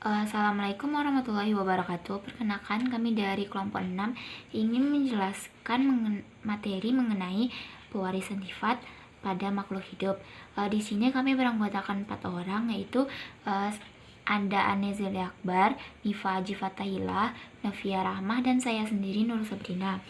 Assalamualaikum warahmatullahi wabarakatuh. Perkenalkan, kami dari kelompok 6 ingin menjelaskan materi mengenai pewarisan sifat pada makhluk hidup. Di sini kami beranggotakan 4 orang, yaitu Anda Anezeli Akbar, Nifa Haji Fatahillah, Novia Rahmah, dan saya sendiri Nur Sabrina.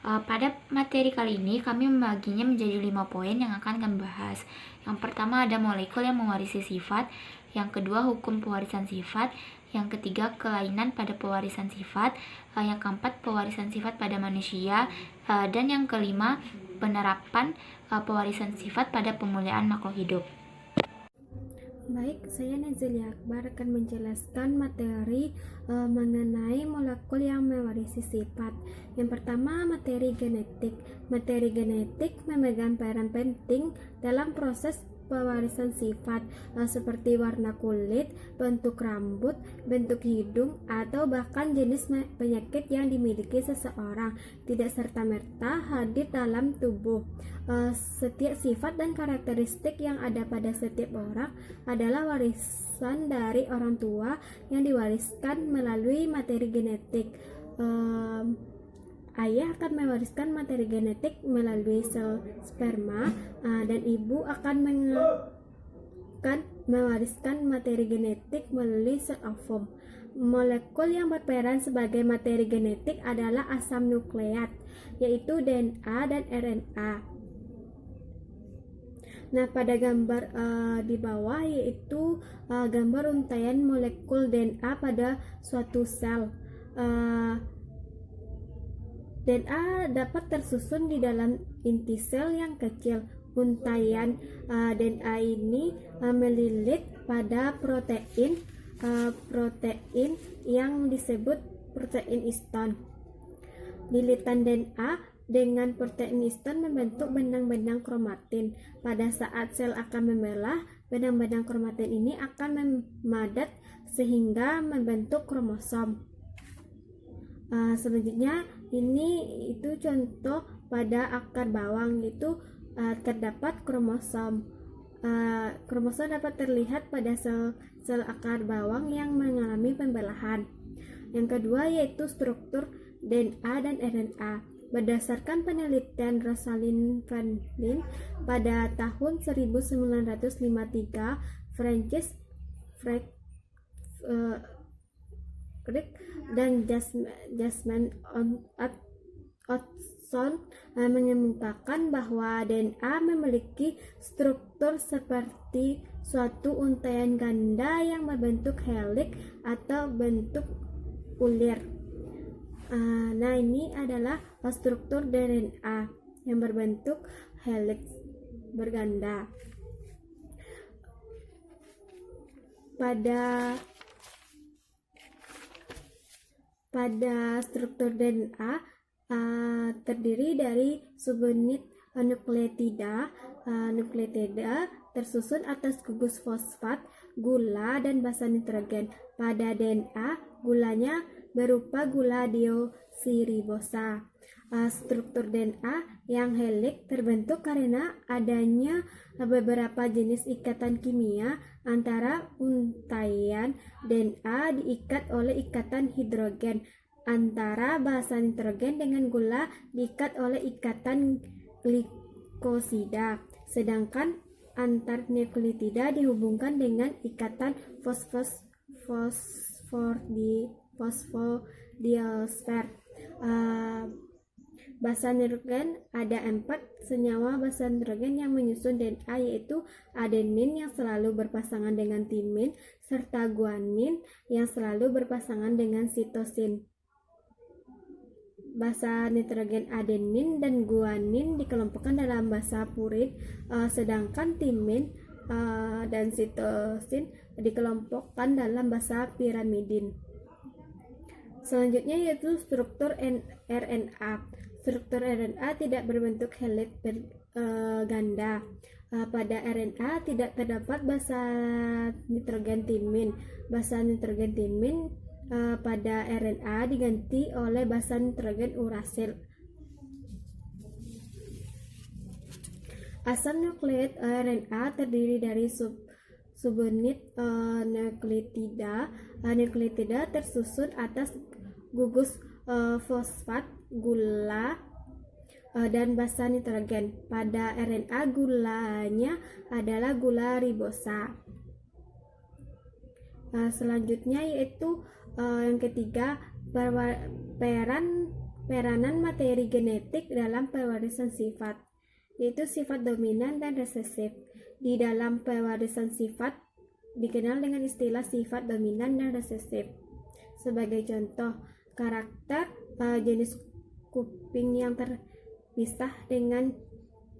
Pada materi kali ini kami membaginya menjadi 5 poin yang akan kami bahas. Yang pertama ada molekul yang mewarisi sifat, yang kedua hukum pewarisan sifat, yang ketiga kelainan pada pewarisan sifat, yang keempat pewarisan sifat pada manusia, dan yang kelima penerapan pewarisan sifat pada pemuliaan makhluk hidup. Baik, saya Nazeli Akbar akan menjelaskan materi mengenai molekul yang mewarisi sifat. Yang pertama, materi genetik. Materi genetik memegang peran penting dalam proses pewarisan sifat seperti warna kulit, bentuk rambut, bentuk hidung, atau bahkan jenis penyakit yang dimiliki seseorang tidak serta-merta hadir dalam tubuh. Setiap sifat dan karakteristik yang ada pada setiap orang adalah warisan dari orang tua yang diwariskan melalui materi genetik. Ayah akan mewariskan materi genetik melalui sel sperma, dan ibu akan mewariskan materi genetik melalui sel ovum. Molekul yang berperan sebagai materi genetik adalah asam nukleat, yaitu DNA dan RNA. Nah, pada gambar di bawah yaitu gambar untaian molekul DNA pada suatu sel. DNA dapat tersusun di dalam inti sel yang kecil. Untaian DNA ini melilit pada protein yang disebut protein histone. Lilitan DNA dengan protein histone membentuk benang-benang kromatin. Pada saat sel akan membelah, benang-benang kromatin ini akan memadat sehingga membentuk kromosom. Selanjutnya ini itu contoh pada akar bawang, itu terdapat kromosom. Kromosom dapat terlihat pada sel akar bawang yang mengalami pembelahan. Yang kedua yaitu struktur DNA dan RNA. Berdasarkan penelitian Rosalind Franklin pada tahun 1953, Francis Crick dan Jasmine Hodgson mengemukakan bahwa DNA memiliki struktur seperti suatu untaian ganda yang berbentuk heliks atau bentuk ulir. Nah, ini adalah struktur DNA yang berbentuk heliks berganda. Pada struktur DNA terdiri dari subunit nukleotida. Nukleotida tersusun atas gugus fosfat, gula, dan basa nitrogen. Pada DNA, gulanya berupa gula deoksiribosa. Struktur DNA yang heliks terbentuk karena adanya beberapa jenis ikatan kimia antara untaian DNA diikat oleh ikatan hidrogen, antara basa nitrogen dengan gula diikat oleh ikatan glikosida, sedangkan antar nukleotida dihubungkan dengan ikatan fosfodiester. Basa nitrogen ada 4 senyawa basa nitrogen yang menyusun DNA, yaitu adenin yang selalu berpasangan dengan timin serta guanin yang selalu berpasangan dengan sitosin. Basa nitrogen adenin dan guanin dikelompokkan dalam basa purin, sedangkan timin dan sitosin dikelompokkan dalam basa pirimidin. Selanjutnya yaitu struktur RNA. Struktur RNA tidak berbentuk heliks berganda. Pada RNA tidak terdapat basa nitrogen timin. Basa nitrogen timin pada RNA diganti oleh basa nitrogen urasil. Asam nukleat RNA terdiri dari subunit nukleotida. Nukleotida tersusun atas gugus fosfat, gula, dan basa nitrogen. Pada RNA gulanya adalah gula ribosa. Selanjutnya yaitu yang ketiga, peranan materi genetik dalam pewarisan sifat, yaitu sifat dominan dan resesif. Di dalam pewarisan sifat dikenal dengan istilah sifat dominan dan resesif. Sebagai contoh, karakter jenis kuping yang terpisah dengan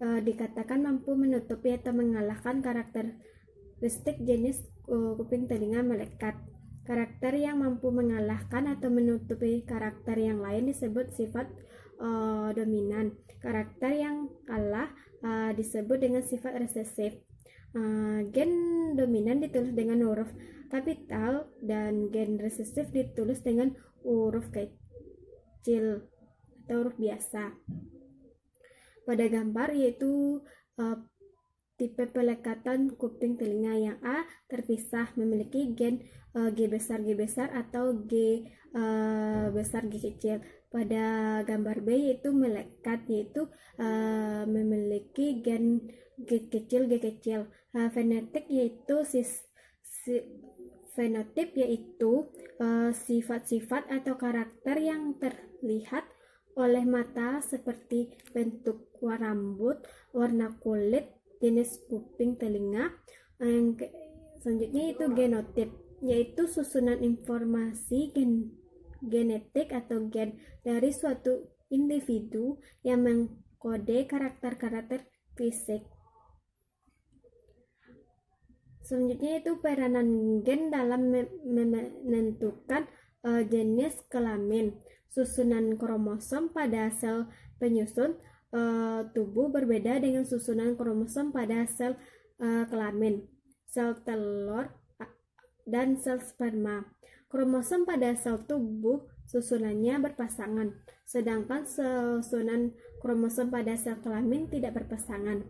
dikatakan mampu menutupi atau mengalahkan karakteristik jenis kuping telinga melekat. Karakter yang mampu mengalahkan atau menutupi karakter yang lain disebut sifat dominan. Karakter yang kalah disebut dengan sifat resesif. Gen dominan ditulis dengan huruf kapital dan gen resesif ditulis dengan huruf kecil atau huruf biasa. Pada gambar yaitu tipe pelekatan kuping telinga yang A terpisah memiliki gen G besar atau G besar G kecil. Pada gambar B yaitu melekat, yaitu memiliki gen G kecil. Fenotip yaitu sifat-sifat atau karakter yang terlihat oleh mata seperti bentuk rambut, warna kulit, jenis kuping telinga. Yang selanjutnya itu genotip, yaitu susunan informasi genetik atau gen dari suatu individu yang mengkode karakter fisik. Selanjutnya itu peranan gen dalam menentukan jenis kelamin. Susunan kromosom pada sel penyusun tubuh berbeda dengan susunan kromosom pada sel kelamin, sel telur, dan sel sperma. Kromosom pada sel tubuh susunannya berpasangan, sedangkan susunan kromosom pada sel kelamin tidak berpasangan.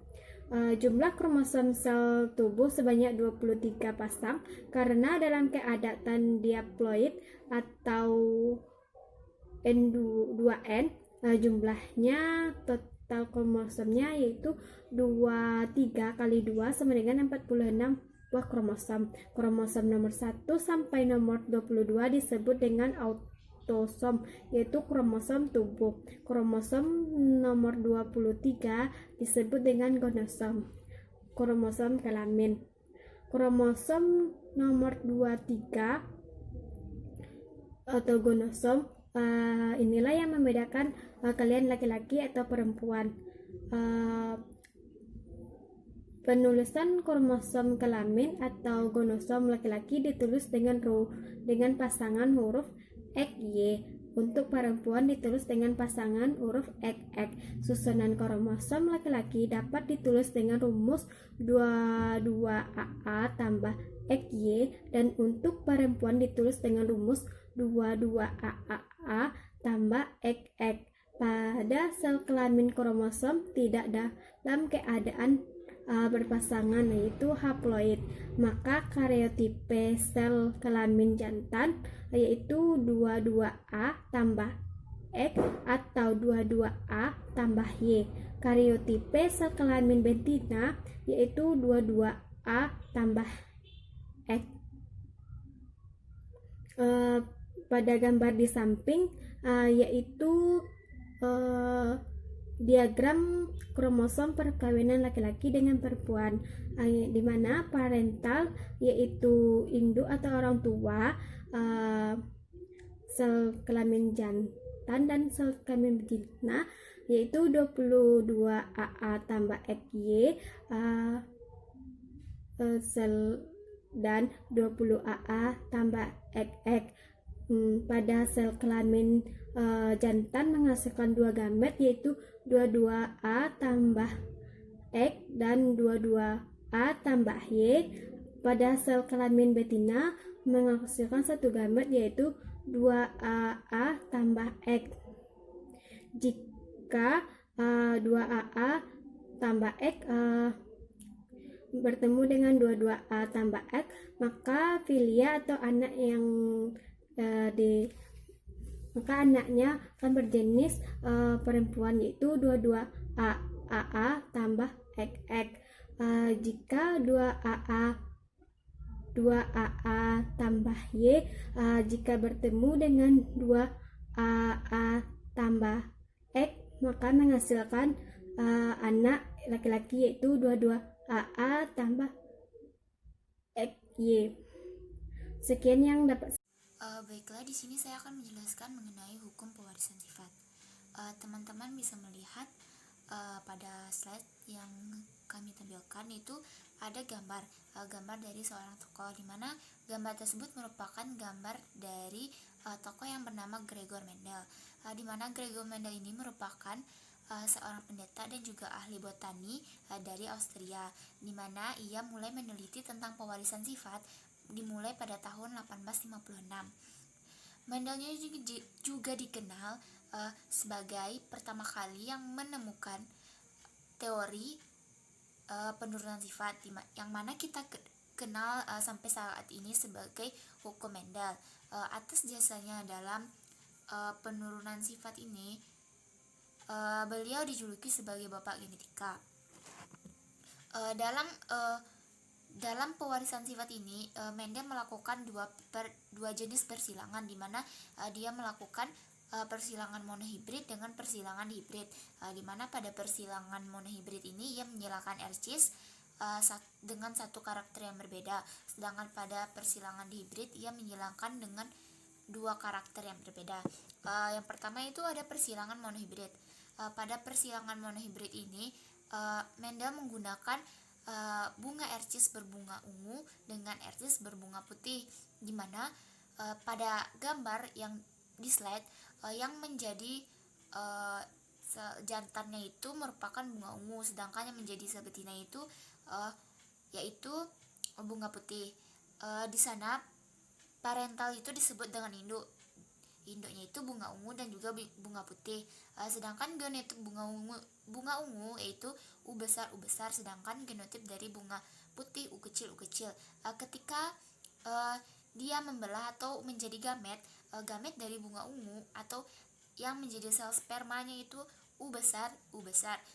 Jumlah kromosom sel tubuh sebanyak 23 pasang karena dalam keadaan diploid atau N2N jumlahnya total kromosomnya yaitu 23 kali 2 sama dengan 46 buah kromosom. Kromosom nomor 1 sampai nomor 22 disebut dengan autosom, yaitu kromosom tubuh. Kromosom nomor 23 disebut dengan gonosom, kromosom kelamin. Kromosom nomor 23 atau gonosom inilah yang membedakan kalian laki-laki atau perempuan. Penulisan kromosom kelamin atau gonosom laki-laki ditulis dengan pasangan huruf XY. Untuk perempuan ditulis dengan pasangan huruf XX. Susunan kromosom laki-laki dapat ditulis dengan rumus 22AA tambah XY, dan untuk perempuan ditulis dengan rumus 22AA tambah XX. Pada sel kelamin kromosom tidak dalam keadaan berpasangan, yaitu haploid, maka karyotipe sel kelamin jantan yaitu 22A tambah X atau 22A tambah Y. Karyotipe sel kelamin betina yaitu 22A tambah X. Pada gambar di samping yaitu diagram kromosom perkawinan laki-laki dengan perempuan, di mana parental yaitu induk atau orang tua, sel kelamin jantan dan sel kelamin betina yaitu 22AA tambah XY sel dan 20AA tambah XX. Pada sel kelamin jantan menghasilkan dua gamet yaitu 22A tambah X dan 22A tambah Y. Pada sel kelamin betina menghasilkan satu gamet yaitu 2AA tambah X. Jika 2AA tambah X bertemu dengan dua-dua A tambah X, maka filia atau anak yang maka anaknya akan berjenis perempuan, yaitu dua-dua A AA tambah XX. Jika 2AA tambah Y, jika bertemu dengan 2AA tambah X, maka menghasilkan anak laki-laki, yaitu 22AA tambah XY. Sekian yang dapat. Baiklah, di sini saya akan menjelaskan mengenai hukum pewarisan sifat. Teman-teman bisa melihat pada slide yang kami tampilkan itu ada gambar dari seorang tokoh, di mana gambar tersebut merupakan gambar dari tokoh yang bernama Gregor Mendel, di mana Gregor Mendel ini merupakan seorang pendeta dan juga ahli botani dari Austria, di mana ia mulai meneliti tentang pewarisan sifat dimulai pada tahun 1856. Mendelnya juga dikenal sebagai pertama kali yang menemukan teori penurunan sifat, yang mana kita kenal sampai saat ini sebagai hukum Mendel. Atas jasanya dalam penurunan sifat ini, beliau dijuluki sebagai Bapak Genetika. Dalam pewarisan sifat ini, Mendel melakukan dua jenis persilangan, di mana dia melakukan persilangan monohibrid dengan persilangan hibrid, di mana pada persilangan monohibrid ini ia menyilangkan RCs dengan satu karakter yang berbeda, sedangkan pada persilangan hibrid ia menyilangkan dengan dua karakter yang berbeda. Yang pertama itu ada persilangan monohibrid. Pada persilangan monohibrid ini, Mendel menggunakan bunga RCs berbunga ungu dengan RCs berbunga putih, di mana pada gambar yang di slide yang menjadi jantannya itu merupakan bunga ungu, sedangkan yang menjadi sebetina itu yaitu bunga putih. Di sana parental itu disebut dengan induknya itu bunga ungu dan juga bunga putih, sedangkan genotip bunga ungu yaitu U besar, sedangkan genotip dari bunga putih U kecil. Ketika dia membelah atau menjadi gamet dari bunga ungu atau yang menjadi sel spermanya itu U besar,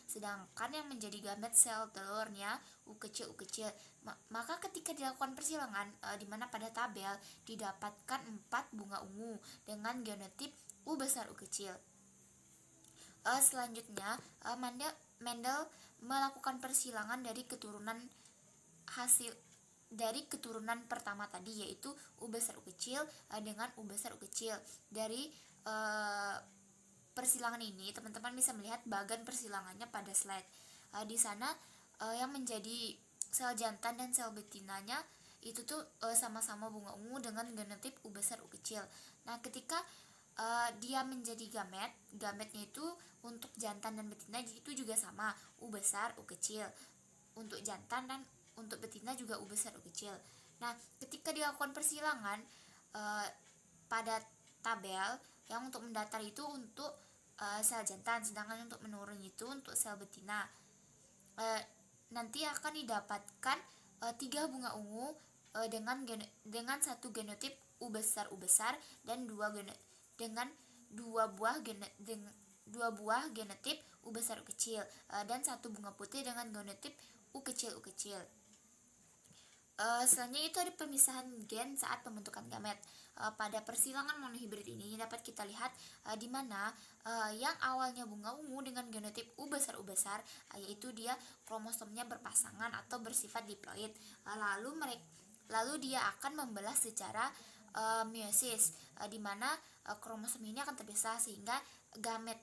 sedangkan yang menjadi gamet sel telurnya U kecil. Maka ketika dilakukan persilangan, di mana pada tabel didapatkan 4 bunga ungu dengan genotip U besar, U kecil. Selanjutnya, Mendel melakukan persilangan dari keturunan pertama tadi, yaitu U besar, U kecil dengan U besar, U kecil. Dari persilangan ini, teman-teman bisa melihat bagan persilangannya pada slide. Di sana yang menjadi sel jantan dan sel betinanya itu tuh sama-sama bunga ungu dengan genotip U besar, U kecil. Nah, ketika dia menjadi gametnya itu untuk jantan dan betina itu juga sama, U besar, U kecil. Untuk jantan dan untuk betina juga U besar, U kecil. Nah, ketika dilakukan persilangan pada tabel yang untuk mendatar itu untuk sel jantan, sedangkan untuk menurun itu untuk sel betina. Nanti akan didapatkan 3 bunga ungu dengan satu genotip U besar, dan dua buah genotip U besar, U kecil, dan satu bunga putih dengan genotip U kecil. Selanjutnya itu ada pemisahan gen saat pembentukan gamet. Pada persilangan monohibrid ini dapat kita lihat di mana yang awalnya bunga ungu dengan genotip U besar, yaitu dia kromosomnya berpasangan atau bersifat diploid. Lalu dia akan membelah secara meiosis, di mana kromosom ini akan terpisah sehingga gamet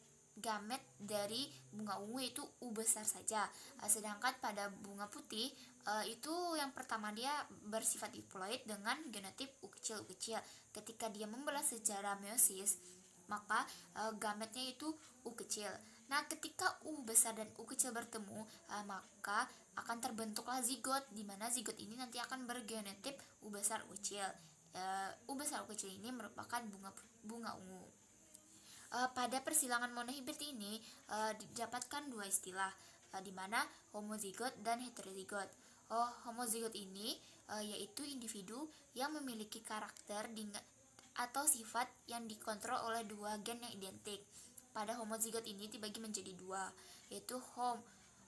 dari bunga ungu itu U besar saja. Sedangkan pada bunga putih itu yang pertama dia bersifat diploid dengan genotip U kecil. Ketika dia membelah secara meiosis, maka gametnya itu U kecil. Nah, ketika U besar dan U kecil bertemu, maka akan terbentuklah zigot, di mana zigot ini nanti akan bergenotip U besar, U kecil. U besar, U kecil ini merupakan bunga ungu. Pada persilangan monohibrid ini didapatkan dua istilah, di mana homozigot dan heterozigot. Homozigot ini yaitu individu yang memiliki karakter atau sifat yang dikontrol oleh dua gen yang identik. Pada homozigot ini dibagi menjadi dua, yaitu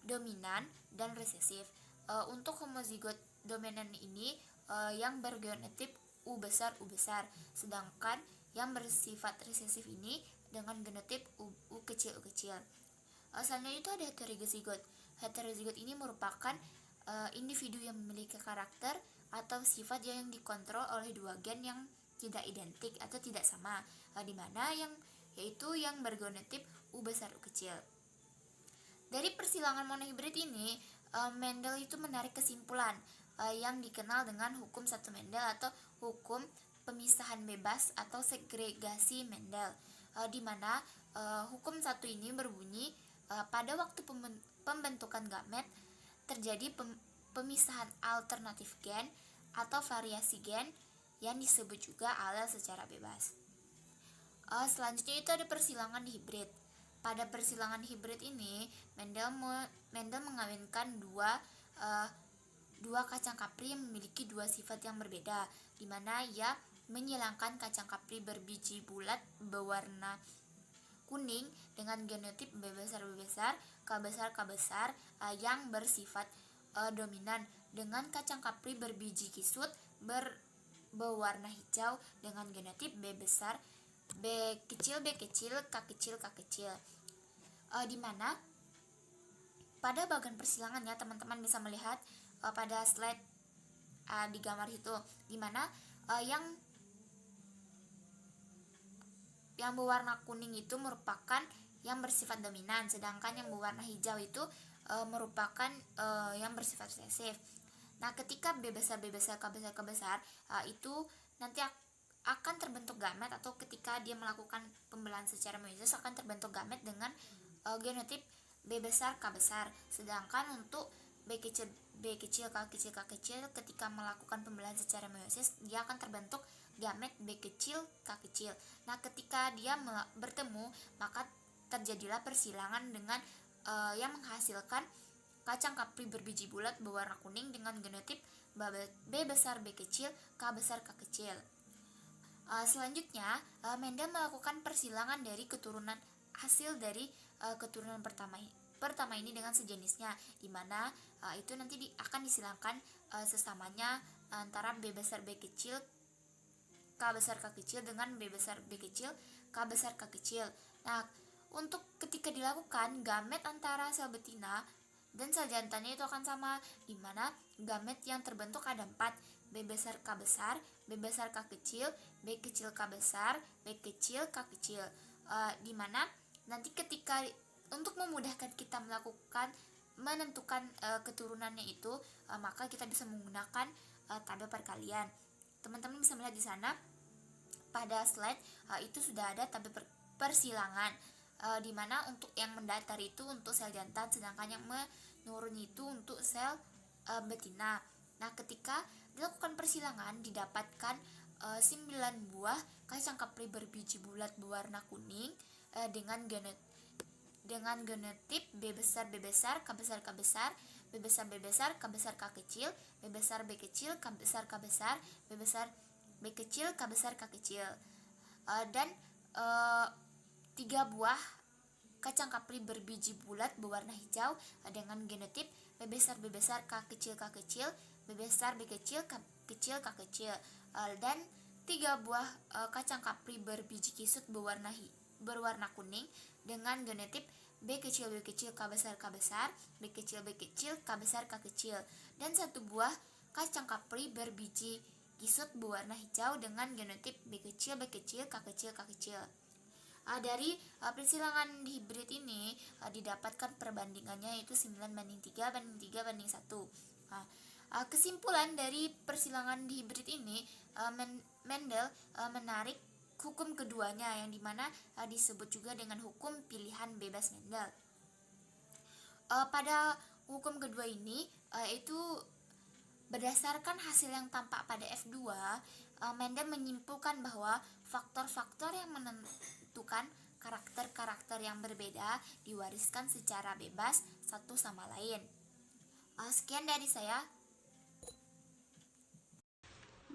dominan dan resesif. Untuk homozigot dominan ini yang bergenotip U besar, sedangkan yang bersifat resesif ini dengan genotip U kecil, Selanjutnya itu ada heterozigot. Heterozigot ini merupakan individu yang memiliki karakter atau sifat yang dikontrol oleh dua gen yang tidak identik atau tidak sama, di mana yaitu yang bergenotip U besar, U kecil. Dari persilangan monohibrid ini, Mendel itu menarik kesimpulan yang dikenal dengan hukum satu Mendel atau hukum pemisahan bebas atau segregasi Mendel, di mana hukum satu ini berbunyi pada waktu pembentukan gamet terjadi pemisahan alternatif gen atau variasi gen yang disebut juga alel secara bebas. Selanjutnya itu ada persilangan hibrid. Pada persilangan hibrid ini, Mendel mengawinkan dua kacang kapri yang memiliki dua sifat yang berbeda, di mana ia menyilangkan kacang kapri berbiji bulat berwarna kuning dengan genotip B besar, K besar yang bersifat dominan, dengan kacang kapri berbiji kisut berwarna hijau dengan genotip B besar, B kecil, K kecil. Di mana pada bagian persilangannya teman-teman bisa melihat pada slide di gambar itu, di mana yang berwarna kuning itu merupakan yang bersifat dominan, sedangkan yang berwarna hijau itu merupakan yang bersifat resesif. Nah, ketika B besar, K besar itu nanti akan terbentuk gamet, atau ketika dia melakukan pembelahan secara meiosis akan terbentuk gamet dengan genotip B besar, K besar. Sedangkan untuk B kecil, K kecil ketika melakukan pembelahan secara meiosis dia akan terbentuk gamet B kecil, K kecil. Nah, ketika dia bertemu maka terjadilah persilangan dengan yang menghasilkan kacang kapri berbiji bulat berwarna kuning dengan genotip B besar, B kecil, K besar, K kecil. Selanjutnya Mendel melakukan persilangan dari keturunan hasil dari keturunan pertama ini dengan sejenisnya, di mana itu nanti akan disilangkan sesamanya antara B besar, B kecil, K besar, K kecil dengan B besar, B kecil, K besar, K kecil. Nah, untuk ketika dilakukan gamet antara sel betina dan sel jantannya itu akan sama, di mana gamet yang terbentuk ada 4, B besar, K besar, B besar, K kecil, B kecil, K besar, B kecil, K kecil. Di mana nanti ketika untuk memudahkan kita menentukan keturunannya itu, maka kita bisa menggunakan tabel perkalian. Teman-teman bisa melihat di sana pada slide itu sudah ada tabel persilangan, di mana untuk yang mendatar itu untuk sel jantan, sedangkan yang menurun itu untuk sel betina. Nah, ketika dilakukan persilangan didapatkan 9 buah kacang kapri berbiji bulat berwarna kuning dengan genotip B besar, K besar, K besar, B besar, K besar, K kecil, B besar, B kecil, K besar, K besar, B besar, B kecil, K besar, K kecil. Dan 3 buah kacang kapri berbiji bulat berwarna hijau dengan genotip B besar, K kecil, K kecil, B besar, B kecil, K kecil, K kecil. Dan 3 buah kacang kapri berbiji kisut berwarna kuning dengan genotip B kecil, K besar, B kecil, K besar, K kecil. Dan 1 buah kacang kapri berbiji kisut berwarna hijau dengan genotip B kecil, K kecil, K kecil. Dari persilangan hibrid ini didapatkan perbandingannya yaitu 9 banding 3 banding 3 banding 1. Kesimpulan dari persilangan hibrid ini, Mendel menarik hukum keduanya yang dimana disebut juga dengan hukum pilihan bebas Mendel. Pada hukum kedua ini itu berdasarkan hasil yang tampak pada F2, Mendel menyimpulkan bahwa faktor-faktor yang menentukan karakter-karakter yang berbeda diwariskan secara bebas satu sama lain. Sekian dari saya.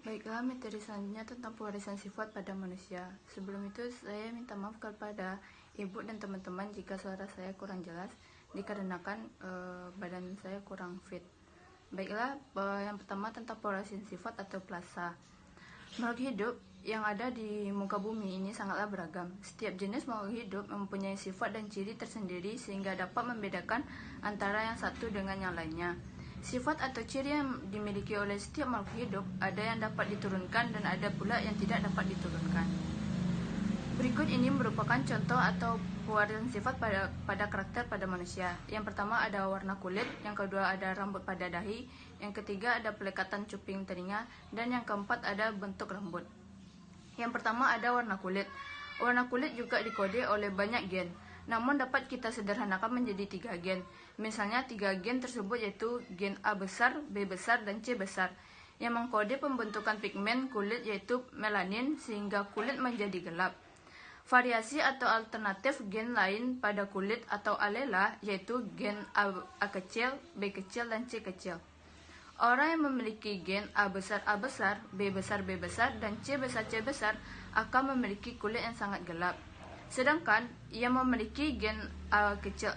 Baiklah, materi selanjutnya tentang pewarisan sifat pada manusia. Sebelum itu, saya minta maaf kepada ibu dan teman-teman jika suara saya kurang jelas, dikarenakan badan saya kurang fit. Baiklah, yang pertama tentang pewarisan sifat atau plasa. Makhluk hidup yang ada di muka bumi ini sangatlah beragam. Setiap jenis makhluk hidup mempunyai sifat dan ciri tersendiri sehingga dapat membedakan antara yang satu dengan yang lainnya. Sifat atau ciri yang dimiliki oleh setiap makhluk hidup ada yang dapat diturunkan dan ada pula yang tidak dapat diturunkan. Berikut ini merupakan contoh atau pewarisan sifat pada karakter pada manusia. Yang pertama ada warna kulit, yang kedua ada rambut pada dahi, yang ketiga ada pelekatan cuping telinga, dan yang keempat ada bentuk rambut. Yang pertama ada warna kulit. Warna kulit juga dikode oleh banyak gen, namun dapat kita sederhanakan menjadi 3 gen. Misalnya 3 gen tersebut yaitu gen A besar, B besar, dan C besar, yang mengkode pembentukan pigmen kulit yaitu melanin sehingga kulit menjadi gelap. Variasi atau alternatif gen lain pada kulit atau alela yaitu gen A kecil, B kecil, dan C kecil. Orang yang memiliki gen A besar, B besar, B besar, dan C besar, C besar akan memiliki kulit yang sangat gelap. Sedangkan yang memiliki gen A kecil,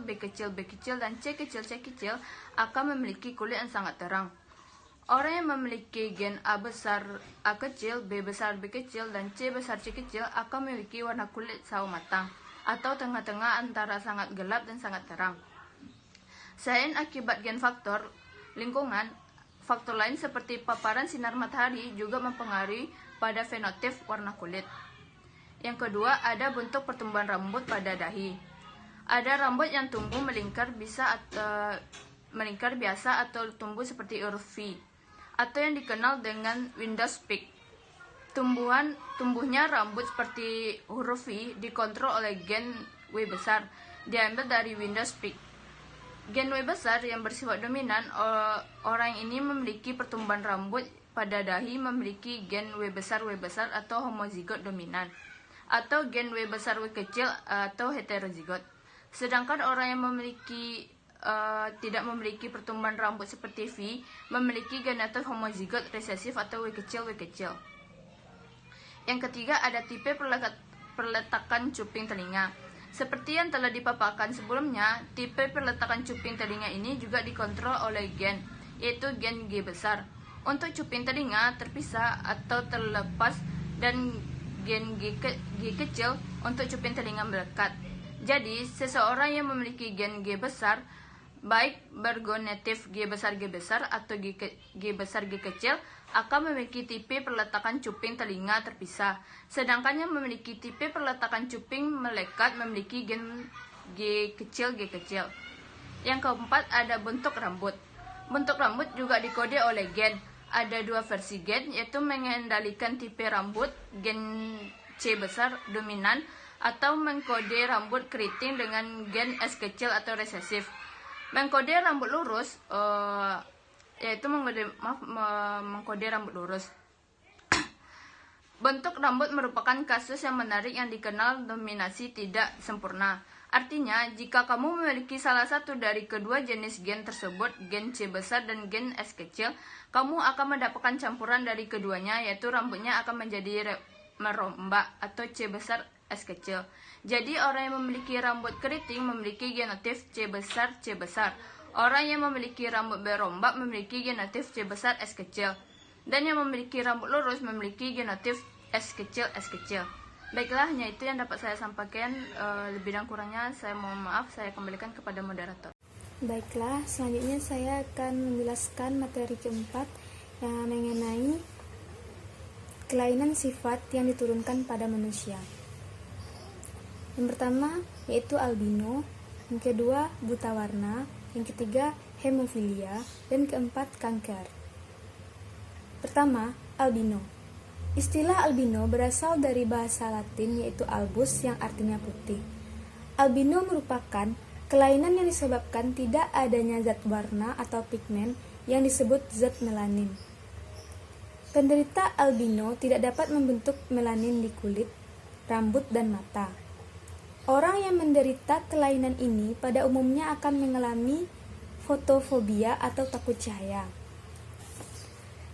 B kecil, B kecil, dan C kecil, C kecil akan memiliki kulit yang sangat terang. Orang yang memiliki gen A besar, A kecil, B besar, B kecil, dan C besar, C kecil akan memiliki warna kulit sawo matang atau tengah-tengah antara sangat gelap dan sangat terang. Selain akibat gen faktor lingkungan, faktor lain seperti paparan sinar matahari juga mempengaruhi pada fenotip warna kulit. Yang kedua, ada bentuk pertumbuhan rambut pada dahi. Ada rambut yang tumbuh melingkar biasa atau tumbuh seperti huruf V, atau yang dikenal dengan Windows peak. Tumbuhnya rambut seperti huruf V dikontrol oleh gen W besar, diambil dari Windows peak. Gen W besar yang bersifat dominan, orang ini memiliki pertumbuhan rambut pada dahi memiliki gen W besar atau homozigot dominan, atau gen W besar W kecil atau heterozigot. Sedangkan orang yang tidak memiliki pertumbuhan rambut seperti V memiliki genotipe homozigot resesif atau W kecil. Yang ketiga ada tipe perletakan cuping telinga. Seperti yang telah dipaparkan sebelumnya, tipe perletakan cuping telinga ini juga dikontrol oleh gen, yaitu gen G besar. Untuk cuping telinga terpisah atau terlepas dan gen G kecil untuk cuping telinga melekat. Jadi, seseorang yang memiliki gen G besar, baik bergenotipe G besar atau G besar G kecil, akan memiliki tipe perletakan cuping telinga terpisah. Sedangkan yang memiliki tipe perletakan cuping melekat memiliki gen G kecil. Yang keempat ada bentuk rambut. Bentuk rambut juga dikode oleh gen. Ada 2 versi gen, yaitu mengendalikan tipe rambut gen C besar dominan atau mengkode rambut keriting dengan gen S kecil atau resesif. Mengkode rambut lurus yaitu mengkode rambut lurus. Bentuk rambut merupakan kasus yang menarik yang dikenal dominasi tidak sempurna. Artinya, jika kamu memiliki salah satu dari kedua jenis gen tersebut, gen C besar dan gen S kecil, kamu akan mendapatkan campuran dari keduanya, yaitu rambutnya akan menjadi merombak atau C besar S kecil. Jadi, orang yang memiliki rambut keriting memiliki genotip C besar. Orang yang memiliki rambut berombak memiliki genotip C besar S kecil. Dan yang memiliki rambut lurus memiliki genotip S kecil. Baiklah, hanya itu yang dapat saya sampaikan. Lebih dan kurangnya saya mohon maaf. Saya kembalikan kepada moderator. Baiklah, selanjutnya saya akan menjelaskan materi keempat yang mengenai kelainan sifat yang diturunkan pada manusia. Yang pertama yaitu albino, yang kedua buta warna, yang ketiga hemofilia, dan keempat kanker. Pertama, albino. Istilah albino berasal dari bahasa Latin yaitu albus yang artinya putih. Albino merupakan kelainan yang disebabkan tidak adanya zat warna atau pigmen yang disebut zat melanin. Penderita albino tidak dapat membentuk melanin di kulit, rambut, dan mata. Orang yang menderita kelainan ini pada umumnya akan mengalami fotofobia atau takut cahaya,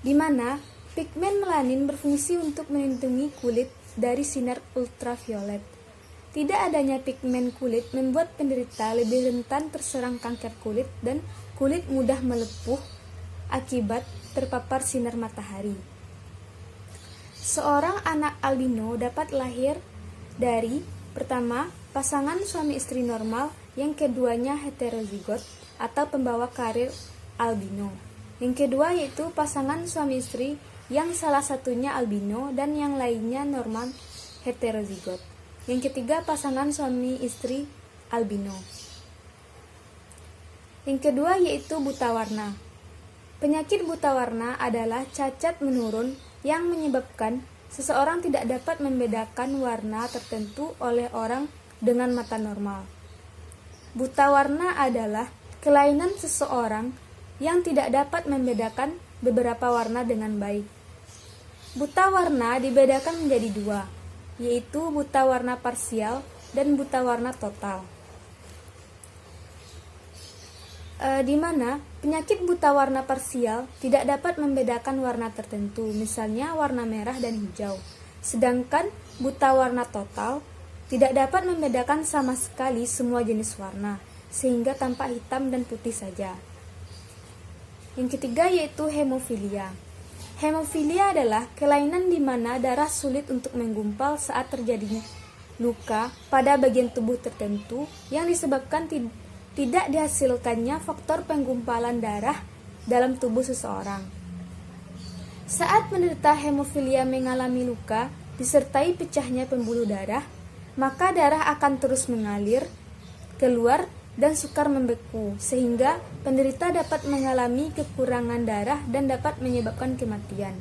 di mana Pigmen melanin berfungsi untuk melindungi kulit dari sinar ultraviolet. Tidak adanya pigmen kulit membuat penderita lebih rentan terserang kanker kulit dan kulit mudah melepuh akibat terpapar sinar matahari. Seorang anak albino dapat lahir dari pertama, pasangan suami istri normal, yang keduanya heterozigot atau pembawa karir albino. Yang kedua yaitu pasangan suami istri yang salah satunya albino dan yang lainnya normal heterozigot. Yang ketiga pasangan suami istri albino. Yang kedua yaitu buta warna. Penyakit buta warna adalah cacat menurun yang menyebabkan seseorang tidak dapat membedakan warna tertentu oleh orang dengan mata normal. Buta warna adalah kelainan seseorang yang tidak dapat membedakan beberapa warna dengan baik. Buta warna dibedakan menjadi dua, yaitu buta warna parsial dan buta warna total. Di mana penyakit buta warna parsial tidak dapat membedakan warna tertentu, misalnya warna merah dan hijau. Sedangkan buta warna total tidak dapat membedakan sama sekali semua jenis warna, sehingga tampak hitam dan putih saja. Yang ketiga yaitu hemofilia. Hemofilia adalah kelainan di mana darah sulit untuk menggumpal saat terjadinya luka pada bagian tubuh tertentu yang disebabkan tidak dihasilkannya faktor penggumpalan darah dalam tubuh seseorang. Saat penderita hemofilia mengalami luka disertai pecahnya pembuluh darah, maka darah akan terus mengalir keluar dan sukar membeku, sehingga penderita dapat mengalami kekurangan darah dan dapat menyebabkan kematian.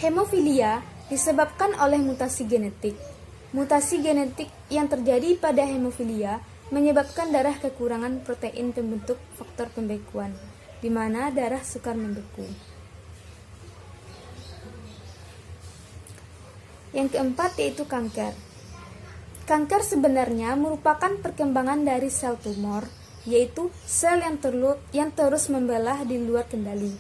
Hemofilia disebabkan oleh mutasi genetik. Mutasi genetik yang terjadi pada hemofilia menyebabkan darah kekurangan protein pembentuk faktor pembekuan, di mana darah sukar membeku. Yang keempat yaitu kanker. Kanker sebenarnya merupakan perkembangan dari sel tumor, yaitu sel yang terus membelah di luar kendali.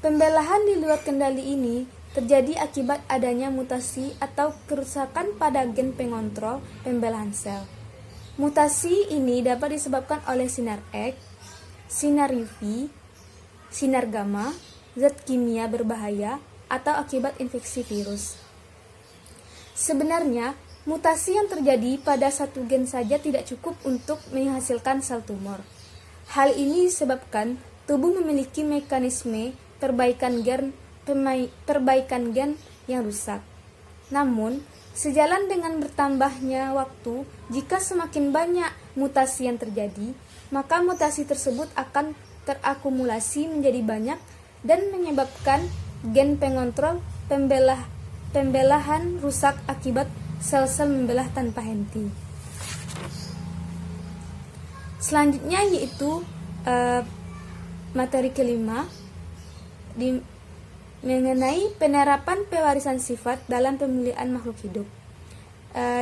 Pembelahan di luar kendali ini terjadi akibat adanya mutasi atau kerusakan pada gen pengontrol pembelahan sel. Mutasi ini dapat disebabkan oleh sinar X, sinar UV, sinar gamma, zat kimia berbahaya, atau akibat infeksi virus. Sebenarnya, mutasi yang terjadi pada satu gen saja tidak cukup untuk menghasilkan sel tumor. Hal ini disebabkan tubuh memiliki mekanisme perbaikan gen yang rusak. Namun, sejalan dengan bertambahnya waktu, jika semakin banyak mutasi yang terjadi, maka mutasi tersebut akan terakumulasi menjadi banyak dan menyebabkan gen pengontrol pembelahan rusak akibat sel-sel membelah tanpa henti. Selanjutnya yaitu materi kelima mengenai penerapan pewarisan sifat dalam pemulihan makhluk hidup.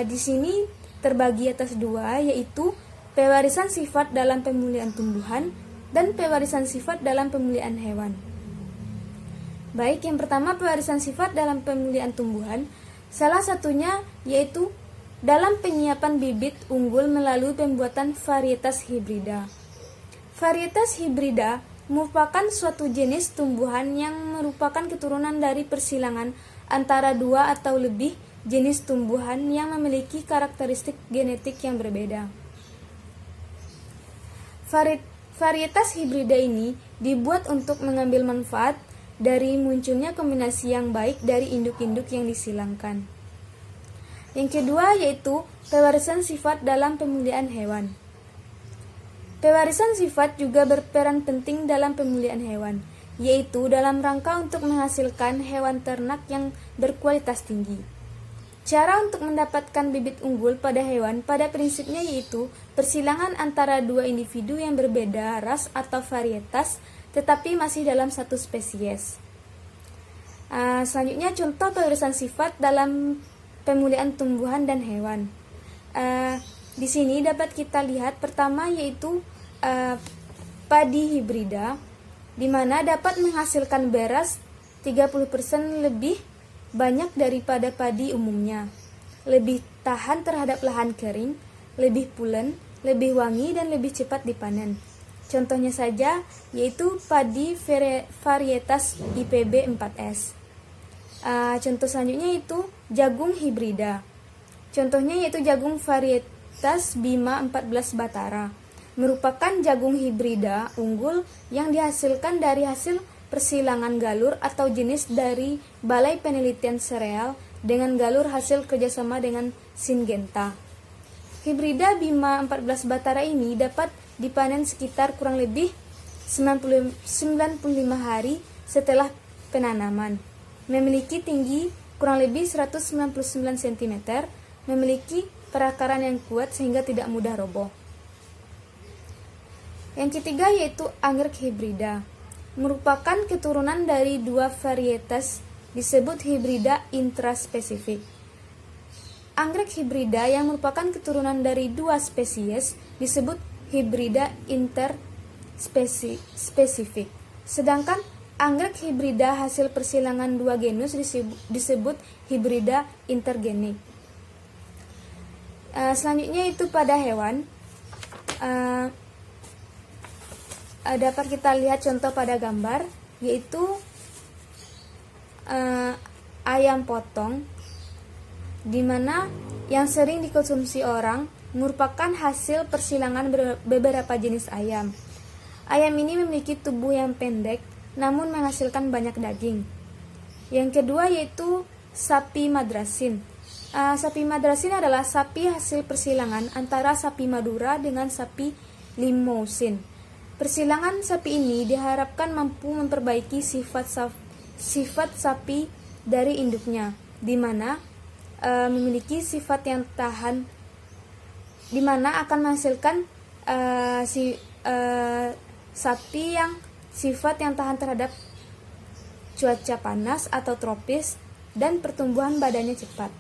Di sini terbagi atas dua, yaitu pewarisan sifat dalam pemulihan tumbuhan dan pewarisan sifat dalam pemulihan hewan. Baik, yang pertama pewarisan sifat dalam pemulihan tumbuhan. Salah satunya yaitu dalam penyiapan bibit unggul melalui pembuatan varietas hibrida. Varietas hibrida merupakan suatu jenis tumbuhan yang merupakan keturunan dari persilangan antara dua atau lebih jenis tumbuhan yang memiliki karakteristik genetik yang berbeda. Varietas hibrida ini dibuat untuk mengambil manfaat dari munculnya kombinasi yang baik dari induk-induk yang disilangkan. Yang kedua yaitu pewarisan sifat dalam pemulihan hewan. Pewarisan sifat juga berperan penting dalam pemulihan hewan, yaitu dalam rangka untuk menghasilkan hewan ternak yang berkualitas tinggi. Cara untuk mendapatkan bibit unggul pada hewan pada prinsipnya yaitu persilangan antara dua individu yang berbeda ras atau varietas tetapi masih dalam satu spesies. Selanjutnya contoh pewarisan sifat dalam pemulihan tumbuhan dan hewan. Di sini dapat kita lihat pertama yaitu padi hibrida, di mana dapat menghasilkan beras 30% lebih banyak daripada padi umumnya, lebih tahan terhadap lahan kering, lebih pulen, lebih wangi, dan lebih cepat dipanen. Contohnya saja yaitu padi varietas IPB 4S. Contoh selanjutnya itu jagung hibrida. Contohnya yaitu jagung varietas Bima 14 Batara. Merupakan jagung hibrida unggul yang dihasilkan dari hasil persilangan galur atau jenis dari Balai Penelitian Sereal dengan galur hasil kerjasama dengan Syngenta. Hibrida Bima 14 Batara ini dapat dipanen sekitar kurang lebih 95 hari setelah penanaman. Memiliki tinggi kurang lebih 199 cm, memiliki perakaran yang kuat sehingga tidak mudah roboh. Yang ketiga yaitu anggrek hibrida. Merupakan keturunan dari dua varietas disebut hibrida intraspesifik. Anggrek hibrida yang merupakan keturunan dari dua spesies disebut hibrida interspesifik. Sedangkan anggrek hibrida hasil persilangan dua genus disebut hibrida intergenik. Selanjutnya itu pada hewan. Dapat kita lihat contoh pada gambar, yaitu ayam potong, di mana yang sering dikonsumsi orang merupakan hasil persilangan beberapa jenis ayam. Ayam ini memiliki tubuh yang pendek, namun menghasilkan banyak daging. Yang kedua yaitu sapi madrasin. Sapi madrasin adalah sapi hasil persilangan antara sapi Madura dengan sapi Limousin. Persilangan sapi ini diharapkan mampu memperbaiki sifat sapi dari induknya, di mana memiliki sifat yang tahan, di mana akan menghasilkan sapi yang sifat yang tahan terhadap cuaca panas atau tropis dan pertumbuhan badannya cepat.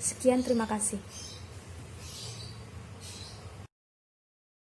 Sekian, terima kasih.